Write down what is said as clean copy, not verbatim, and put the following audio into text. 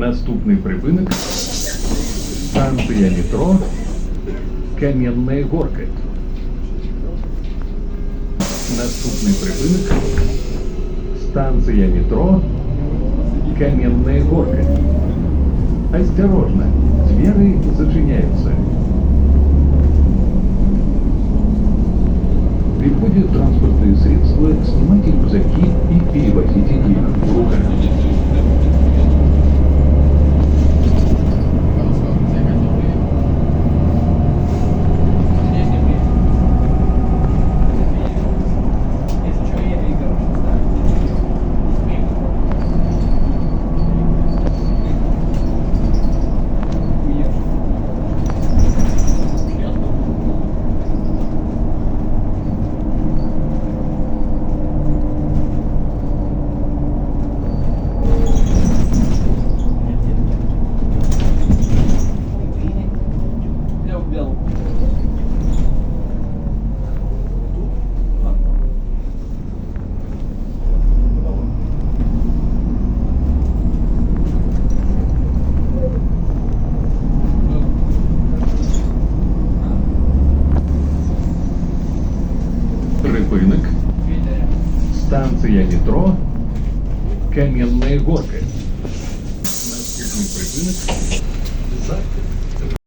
Наступний припинок – станція метро Кам'яні Горки. Наступний припинок – станція метро Кам'яні Горки. Осторожно, двери зачиняются. При входе в транспортные средства снимайте рюкзаки и перевозите их в руках. Припинок. Станція метро Кам'яні Горки. Наступний припинок.